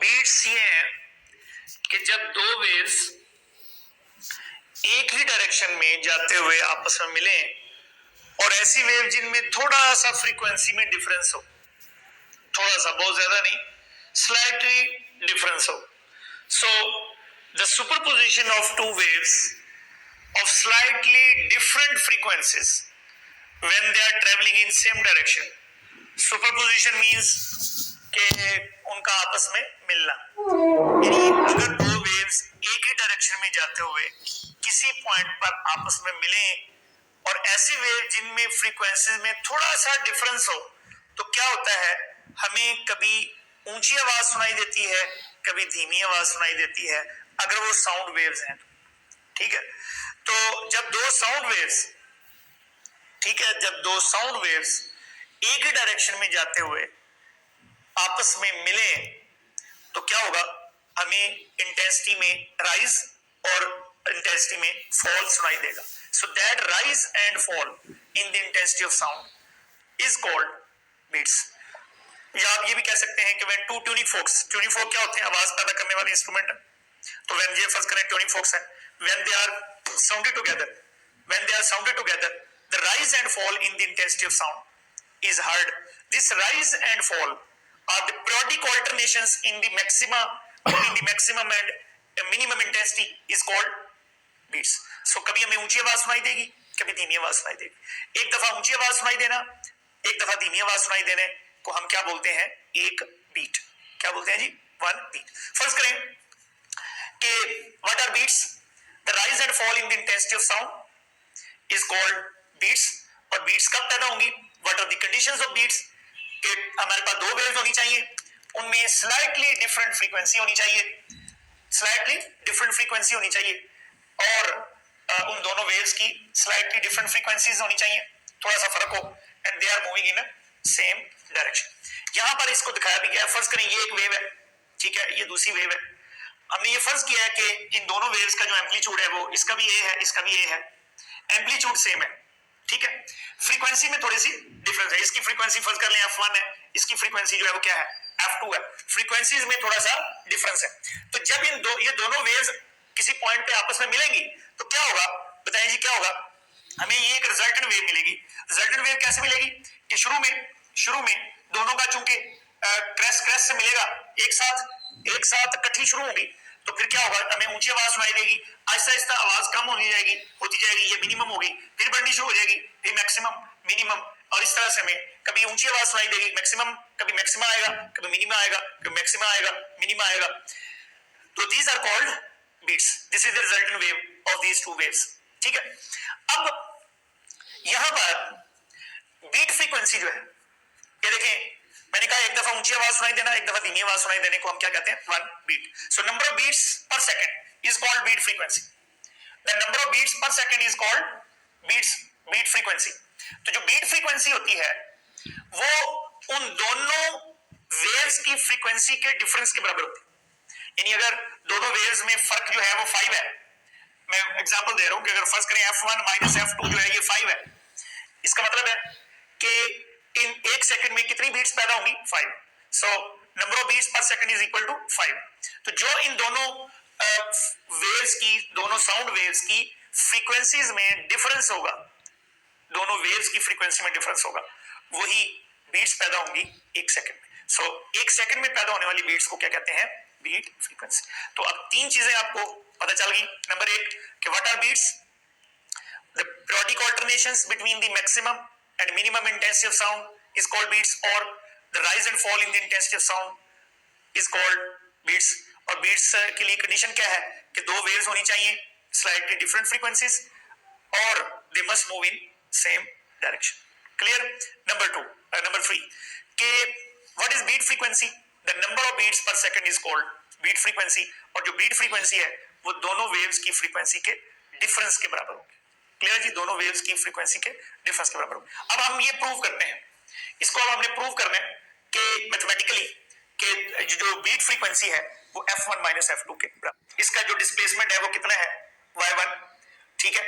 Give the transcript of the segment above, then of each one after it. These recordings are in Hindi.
बीट्स ये हैं कि जब दो वेव्स एक ही डायरेक्शन में जाते हुए आपस में मिले और ऐसी वेव जिनमें थोड़ा सा फ्रीक्वेंसी में डिफरेंस हो, थोड़ा सा, बहुत ज्यादा नहीं, स्लाइटली डिफरेंस हो. So the superposition of two waves of slightly different frequencies when they are traveling in same direction. Superposition means कि उनका आपस में मिलना, यानी अगर दो वेव्स एक ही डायरेक्शन में जाते हुए किसी पॉइंट पर आपस में मिले और ऐसी वेव जिनमें फ्रीक्वेंसीज में थोड़ा सा डिफरेंस हो, तो क्या होता है, हमें कभी ऊंची आवाज सुनाई देती है, कभी धीमी आवाज सुनाई देती है, अगर वो साउंड वेव्स हैं. ठीक है, तो जब दो साउंड वेव्स, ठीक है, जब दो साउंड वेव्स एक ही डायरेक्शन में जाते हुए आपस में मिले तो क्या होगा, हमें इंटेंसिटी में राइज और इंटेंसिटी में फॉल सुनाई देगा. So that rise and fall in the intensity of sound is called beats. या आप ये भी कह सकते हैं कि when two tuning forks, tuning fork क्या होते हैं, आवाज पैदा करने वाले इंस्ट्रूमेंट है. तो व्हेन ये फर्स्ट करें ट्यूनिंग फोक्स है, when they are sounded together, the rise and fall in the intensity of sound is heard. This rise and fall are the periodic alternations in the maxima between the maximum and minimum intensity is called beats. So कभी हमें ऊंची आवाज सुनाई देगी, कभी धीमी आवाज सुनाई देगी. एक दफा ऊंची आवाज सुनाई देना, एक दफा धीमी आवाज सुनाई देने को हम क्या बोलते हैं, एक बीट. क्या बोलते हैं जी, वन बीट. फर्स्ट करें कि what are beats? The rise and fall in the intensity of sound is called beats. और beats कब पैदा होंगी, what are the conditions of beats? कि हमारे पास दो वेव्स होनी चाहिए, उनमें slightly different frequency होनी चाहिए, और उन दोनों वेव्स की slightly different frequencies होनी चाहिए, थोड़ा सा फर्क हो, and they are moving in a same direction. यहां पर इसको दिखाया भी गया है. फर्स्ट करें, ये एक वेव है, ठीक है, ये दूसरी वेव है. हमने ये फर्ज किया है कि इन दोनों वेव्स का जो एम्पलीट्यूड है वो इसका भी ए है, इसका भी ए है, एम्पलीट्यूड सेम है. ठीक है, फ्रीक्वेंसी में थोड़ी सी डिफरेंस है. इसकी फ्रीक्वेंसी फर्ज कर लें F1 है, इसकी फ्रीक्वेंसी जो है वो क्या है, F2 है. फ्रीक्वेंसीज में थोड़ा सा डिफरेंस है. तो जब ये दोनों वेव्स किसी पॉइंट पे आपस में मिलेंगी तो क्या होगा, बताएं जी, क्या होगा, हमें ये एक रिजल्टेंट वेव मिलेगी. रिजल्टेंट वेव कैसे मिलेगी कि शुरू में दोनों का चूंकि क्रेस्ट से मिलेगा, एक साथ इकट्ठी शुरू होगी, तो फिर क्या होगा, हमें ऊंची आवाज सुनाई देगी, आहिस्ता आहिस्ता आवाज कम होती जाएगी, ये मिनिमम होगी, फिर बढ़नी शुरू हो जाएगी, फिर मैक्सिमम, मिनिमम, और इस तरह से हमें कभी ऊंची आवाज सुनाई देगी, मैक्सिमम, कभी मैक्सिमा आएगा, कभी मिनिमा आएगा, कभी मैक्सिमा आएगा, मिनिमा आएगा. तो these are called beats. This is the resultant wave of these two waves. ठीक है, अब यहां पर बीट फ्रीक्वेंसी जो है, ये देखें, मैंने कहा एक दफा ऊंची आवाज सुनाई देना, एक दफा धीमी आवाज सुनाई देने को हम क्या कहते हैं, one beat. So number of beats per second is called beat frequency. The number of beats per second is called beat frequency. तो जो बीट फ्रीक्वेंसी होती है वो उन दोनों वेव्स की फ्रीक्वेंसी के डिफरेंस के बराबर होती है. यानी अगर दोनों वेव्स में फर्क जो है वो 5 है, मैं एग्जांपल दे रहा हूं कि अगर फर्स्ट करें F1 माइनस F2 जो है ये 5 है, इसका मतलब है कि इन एक सेकंड में कितनी बीट्स पैदा होंगी, 5. सो number of beats per second is equal to 5. तो जो इन दोनों वेव्स की, दोनों साउंड वेव्स की फ्रीक्वेंसीज में डिफरेंस होगा, दोनों वेव्स की फ्रीक्वेंसी में डिफरेंस होगा, वही बीट्स पैदा होंगी एक सेकंड में. सो एक सेकंड में पैदा होने वाली बीट्स को क्या कहते हैं, बीट फ्रीक्वेंसी. तो अब तीन चीजें आपको पता चल गई. नंबर 1 कि what are beats, the periodic alternations between the maximum and minimum intensity of sound is called beats, or the rise and fall in the intensity of sound is called beats. और beats के लिए कंडीशन क्या है कि दो waves होनी चाहिए, slightly different frequencies, और they must move in same direction. Clear? Number 3 कि what is beat frequency? The number of beats per second is called beat frequency. और जो beat frequency है वो दोनों waves की frequency के difference के बराबर होगी. क्लियर जी, दोनों वेव्स की फ्रीक्वेंसी के डिफरेंस के बराबर. अब हम ये प्रूव करते हैं, इसको अब हमने प्रूव करना है कि मैथमेटिकली कि जो बीट फ्रीक्वेंसी है वो F1 माइनस F2 के बराबर. इसका जो डिस्प्लेसमेंट है वो कितना है, y1. ठीक है,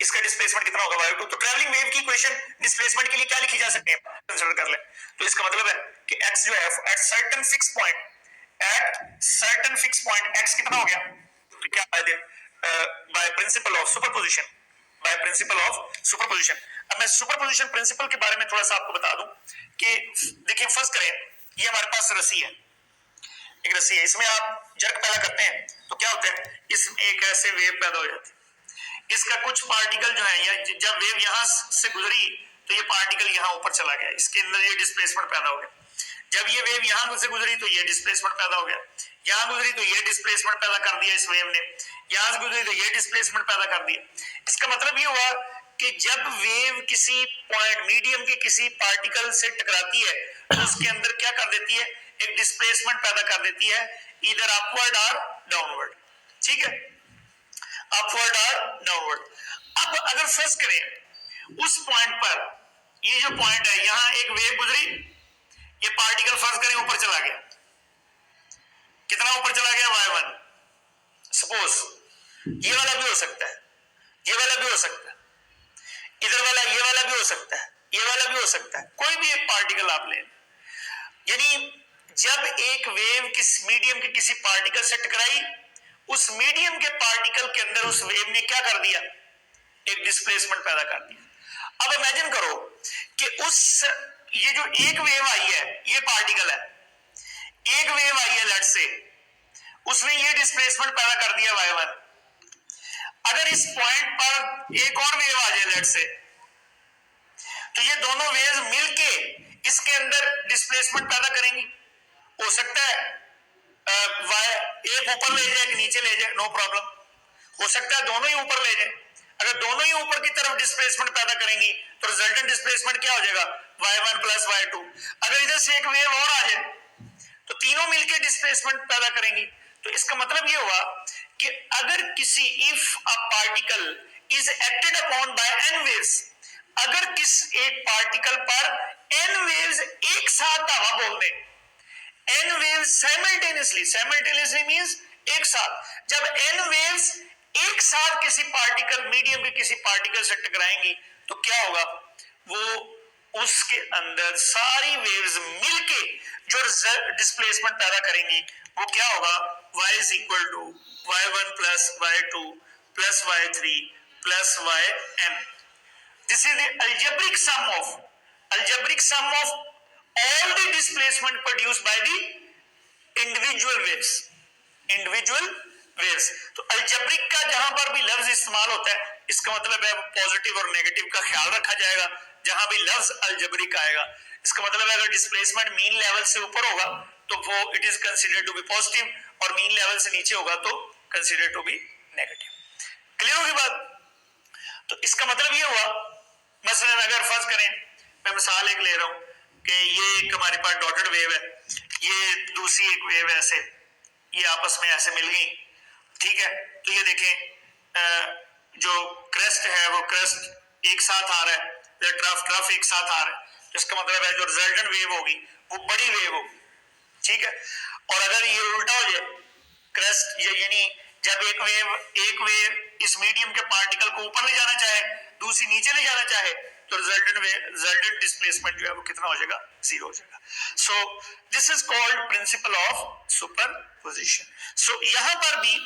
इसका डिस्प्लेसमेंट कितना होगा, y2. तो ट्रैवलिंग वेव की इक्वेशन डिस्प्लेसमेंट के लिए क्या लिखी जा सकती है, कंसीडर कर ले. तो इसका मतलब है कि x जो है at certain fix point, at certain fix point x कितना हो गया, तो क्या by principle of superposition, by principle of superposition. अब मैं सुपरपोजिशन प्रिंसिपल के बारे में थोड़ा सा आपको बता दूं कि देखिए फर्स्ट करें, ये हमारे पास रस्सी है, एक रस्सी है, इसमें आप जर्क पैदा करते हैं तो क्या होता है, इसमें एक ऐसे वेव पैदा हो जाती है, इसका कुछ पार्टिकल जो है, या जब वेव यहां से गुजरी तो ये पार्टिकल यहां ऊपर चला गया, इसके अंदर ये डिस्प्लेसमेंट पैदा हो गया, जब ये वेव यहां से गुजरी तो ये डिस्प्लेसमेंट पैदा हो गया, यहां गुजरी तो ये डिस्प्लेसमेंट पैदा कर दिया इस वेव ने, यहां से गुजरी तो ये डिस्प्लेसमेंट पैदा कर दिया। इसका मतलब ये हुआ कि जब वेव किसी पॉइंट मीडियम के किसी पार्टिकल से टकराती है तो उसके अंदर क्या कर देती है, एक डिस्प्लेसमेंट पैदा कर देती है, इधर अपवर्ड और डाउनवर्ड, ठीक है, अपवर्ड और डाउनवर्ड। अब अगर फर्ज करें उस पॉइंट पर, ये जो पॉइंट है यहां एक वेव गुजरी, ये पार्टिकल फर्ज करें ऊपर चला गया, कितना ऊपर चला गया, y1, सपोज ये वाला भी हो सकता है, ये वाला भी हो सकता है, इधर वाला ये वाला भी हो सकता है, ये वाला भी हो सकता है, कोई भी एक पार्टिकल आप ले, यानी जब एक वेव किस मीडियम के किसी पार्टिकल से टकराई, उस मीडियम के पार्टिकल के अंदर उस वेव ने क्या कर दिया, एक डिस्प्लेसमेंट पैदा कर दिया। अब इमेजिन करो कि उस ये जो एक वेव आई है, ये पार्टिकल है, एक वेव आई है लेट से, उसने ये डिस्प्लेसमेंट पैदा कर दिया y1, अगर इस पॉइंट पर एक और वेव आ जाए लेट से, तो ये दोनों वेव्स मिलके इसके अंदर डिस्प्लेसमेंट पैदा करेंगी, हो सकता है एक ऊपर ले जाए एक नीचे ले जाए, नो प्रॉब्लम, हो सकता है दोनों ही ऊपर ले जाए, अगर दोनों ही ऊपर की तरफ डिस्प्लेसमेंट पैदा करेंगी तो रिजल्टेंट डिस्प्लेसमेंट क्या हो जाएगा, y1 प्लस y2। अगर इधर से एक वेव और आ जाए तो तीनों मिलकर डिस्प्लेसमेंट पैदा करेंगी। तो इसका मतलब ये हुआ कि अगर किसी if a particle is acted upon bye n waves, अगर किस एक पार्टिकल पर n वेव्स एक साथ हवा बोल दें, n waves simultaneously means एक साथ, जब n waves एक साथ किसी पार्टिकल मीडियम के किसी पार्टिकल से टकराएंगी तो क्या होगा, वो उसके अंदर सारी वेव्स मिलके जो डिस्प्लेसमेंट पैदा करेंगी वो क्या होगा, y is equal to y1 plus y2 plus y3 plus yn। This is the algebraic sum of all the displacement produced by the individual waves। तो अल्जेब्रिक का जहां पर भी लफ्ज इस्तेमाल होता है इसका मतलब है पॉजिटिव और नेगेटिव का ख्याल रखा जाएगा, जहां भी लफ्ज अल्जेब्रिक आएगा इसका मतलब है अगर डिस्प्लेसमेंट मीन लेवल से ऊपर होगा तो वो it is considered to be positive, और मीन लेवल से नीचे होगा तो considered to be negative. Clear होगी बात? तो इसका मतलब ये हुआ, मसलन अगर फर्ज करें, मैं मिसाल एक ले रहा हूं कि ये एक हमारे पास डॉटेड वेव है, ये दूसरी एक वेव ऐसे, ये आपस में ऐसे मिल गई, ठीक है, तो ये देखें जो क्रेस्ट है वो क्रेस्ट एक साथ आ रहा है, ट्रफ एक साथ आ रहा है, तो इसका मतलब है जो रिजल्टेंट वेव होगी वो बड़ी वेव होगी, ठीक है। और अगर ये उल्टा हो जाए, क्रेस्ट यानी जब एक वेव इस मीडियम के पार्टिकल को ऊपर ले जाना चाहे, दूसरी नीचे ले जाना चाहे, तो रिजल्टेंट डिस्प्लेसमेंट जो है वो कितना हो जाएगा, 0 हो जाएगा। So this is called principle of superposition. So यहां पर भी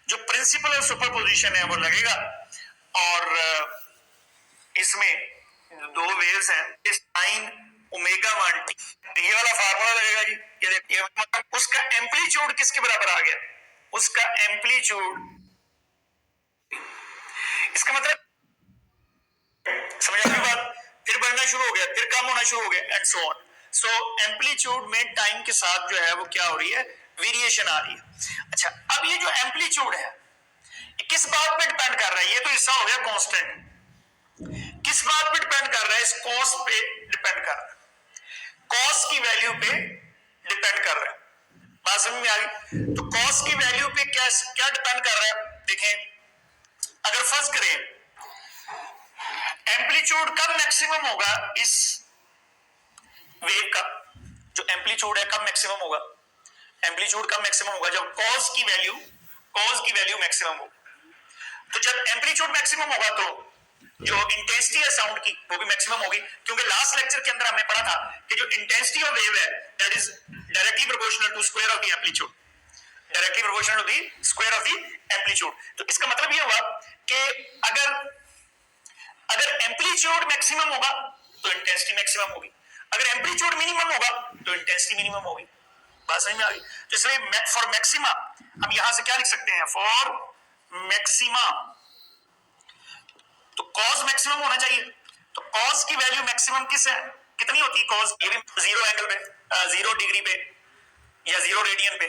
जो प्रिंसिपल ऑफ सुपरपोजिशन है वो लगेगा, और इसमें दो वेव्स हैं, इस साइन ओमेगा 1t, ये वाला फार्मूला लगेगा जी, ये देखिए, मतलब उसका एम्पलीट्यूड किसके बराबर आ गया, उसका एम्पलीट्यूड, इसका मतलब समझ आ गई बात, फिर बढ़ना शुरू हो गया, फिर कम होना शुरू हो गया, and so on. So amplitude में टाइम के साथ जो है वो क्या हो रही है, वेरिएशन आ रही है। अच्छा, अब ये जो एम्पलीट्यूड है किस बात पे डिपेंड कर रहा है, ये तो हिस्सा हो गया कांस्टेंट, किस बात पे डिपेंड कर रहा है, इस कॉस पे डिपेंड कर रहा है, कॉस की वैल्यू पे डिपेंड कर रहा है, बात समझ में आ गई? तो कॉस की वैल्यू पे क्या डिपेंड कर रहा है, देखें अगर फर्ज करें एम्पलीट्यूड कब मैक्सिमम होगा, इस वेव का जो एम्पलीट्यूड है कब मैक्सिमम होगा, एम्पलीट्यूड कब मैक्सिमम होगा, जब कॉस की वैल्यू मैक्सिमम हो। तो जब एम्पलीट्यूड मैक्सिमम होगा तो जो इंटेंसिटी है साउंड की वो भी मैक्सिमम होगी, क्योंकि लास्ट लेक्चर के अंदर हमने पढ़ा था कि जो इंटेंसिटी ऑफ वेव है that is directly proportional to square of the amplitude. Directly proportional to the square of the amplitude. तो इसका मतलब ये हुआ कि अगर एम्पलीट्यूड मैक्सिमम होगा तो इंटेंसिटी मैक्सिमम होगी, अगर एम्पलीट्यूड मिनिमम होगा तो इंटेंसिटी मिनिमम होगी। बात समझ में आ गई? तो इसलिए फॉर मैक्सिमा हम यहां से क्या लिख सकते हैं, फॉर मैक्सिमा तो कॉस मैक्सिमम होना चाहिए। तो कॉस की वैल्यू मैक्सिमम कितनी होती है? कॉस ये भी 0 एंगल पे, 0 डिग्री पे या 0 रेडियन पे।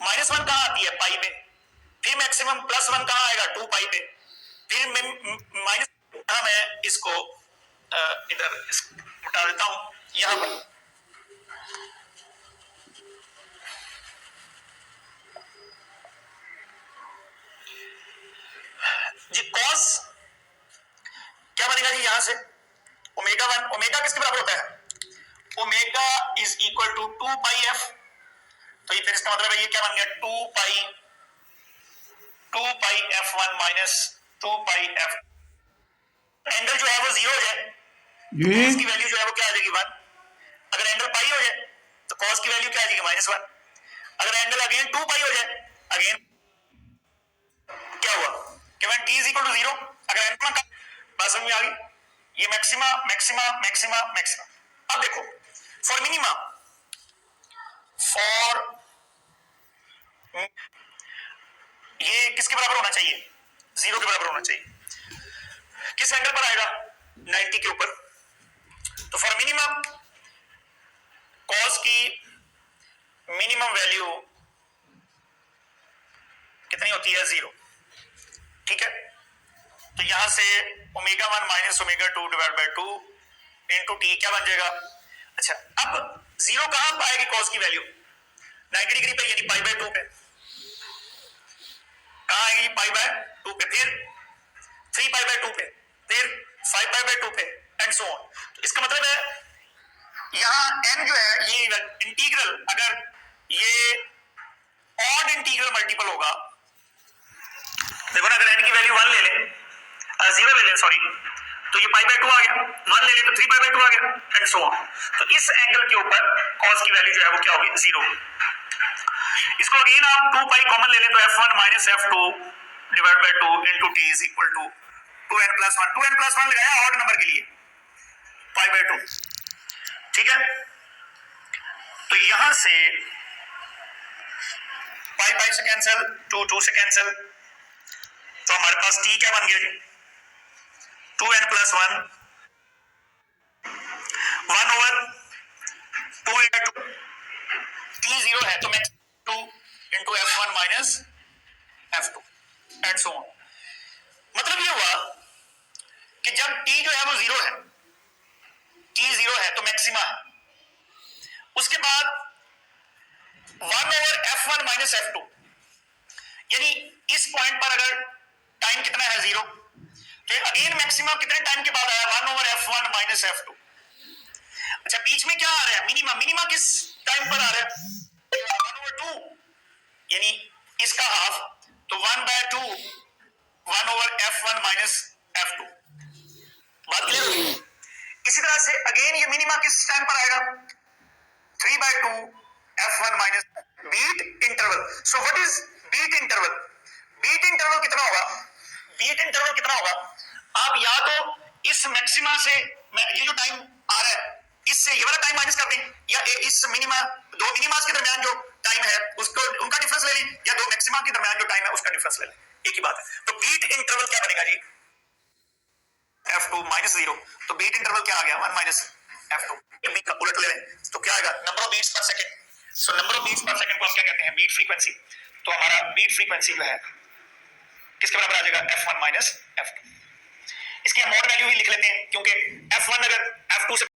-1 कहां आती है? पाई पे। फिर मैक्सिमम +1 कहां आएगा? 2 पाई पे। फिर माइनस, मैं इसको इधर उठा देता हूं यहां पर। जी कॉस क्या बनेगा जी यहां से? ओमेगा 1, ओमेगा किसके बराबर होता है? Omega is equal to 2 pi F. तो ये फिर इसका मतलब है ये क्या बन गया? 2 पाई f1 माइनस 2 पाई f। एंगल जो है वो 0 हो जाए तो कॉस की वैल्यू जो है वो क्या आ जाएगी? 1। अगर एंगल पाई हो जाए तो कॉस की वैल्यू क्या आ जाएगी? -1। अगर एंगल अगेन 2 पाई हो जाए, अगेन क्या हुआ कि when t is equal to 0, अगर एंगल का बात समझ में आ गई? ये मैक्सिमा मैक्सिमा मैक्सिमा मैक्सिमा। अब देखो फॉर मिनिमा, फॉर ये किसके बराबर होना चाहिए? 0 के बराबर होना चाहिए। किस एंगल पर आएगा? 90 के ऊपर। तो फॉर मिनिमम कॉस की मिनिमम वैल्यू कितनी होती है? 0। ठीक है, तो यहां से ω1 minus ω2 divide by 2 into t क्या बन जाएगा? अच्छा, अब 0 कहां पाएगी कॉस की वैल्यू? 90 डिग्री पे, यानी पाई बाय 2 पे। कहां आएगी? पाई बाय 2 पे। फिर 3 पाई बाय 2 पे, फिर 5 पाई बाय 2 पे एंड सो ऑन। तो इसका मतलब है यहां n जो है ये इंटीग्रल, अगर ये ऑड इंटीग्रल मल्टीपल होगा, देखो ना, अगर n की वैल्यू 1 ले लें, 0 ले लें सॉरी, तो ये पाई बाय 2 आ गया। 1 ले लें तो 3 पाई बाय 2 आ गया एंड सो ऑन। तो इस एंगल के ऊपर कॉस की वैल्यू जो है वो क्या होगी? 0। इसको अगेन आप 2 पाई कॉमन ले लें तो f1 minus f2 divide by 2 into T is equal to 2n+1। 2n+1 लगाया ऑड नंबर के लिए, पाई बाय 2। ठीक है, तो यहां से पाई पाई से कैंसिल, 2 2 से कैंसिल, तो हमारे पास t क्या बन गया जी? 2n+1 1 ओवर 2 t 0 है तो max 2 into f1 minus f2 and so on. मतलब ये हुआ कि जब t जो है वो 0 है, t 0 है तो मैक्सिमा है। उसके बाद 1 ओवर f1 माइनस f2, यानी इस पॉइंट पर अगर टाइम कितना है? 0, तो अगेन मैक्सिमा कितने टाइम के बाद आया? 1 ओवर f1 माइनस f2। अच्छा, बीच में क्या आ रहा है? मिनिमा। मिनिमा किस टाइम पर आ रहा है? 1 ओवर 2, यानी इसका हाफ, तो 1 bye 2 1 over f1 minus f2। बात क्लियर होगी? इसी तरह से अगेन ये मिनिमा किस टाइम पर आएगा? 3 by 2 f1 minus beat interval. So what is beat interval? Beat interval कितना होगा? बीट इंटरवल कितना होगा? आप या तो इस मैक्सिमा से ये जो टाइम आ रहा है इससे ये वाला टाइम माइनस कर दें, या इस मिनिमा, दो मिनिमास के दरमियान जो टाइम है उसको उनका डिफरेंस ले लें, या दो मैक्सिमा के दरमियान जो टाइम है उसका डिफरेंस ले लें। एक ही बात है। तो बीट इंटरवल क्या बनेगा जी? f2 minus 0। तो बीट इंटरवल क्या आ गया? 1 माइनस f2। बीट का उलट ले लें तो क्या आएगा? Number of beats per second. So number of beats per second को हम क्या कहते हैं? Beat frequency. तो हमारा बीट फ्रीक्वेंसी जो है किसके बराबर आ जाएगा? f1 minus f2। इसकी हम मोड वैल्यू भी लिख लेते हैं, क्योंकि f1 अगर f2 से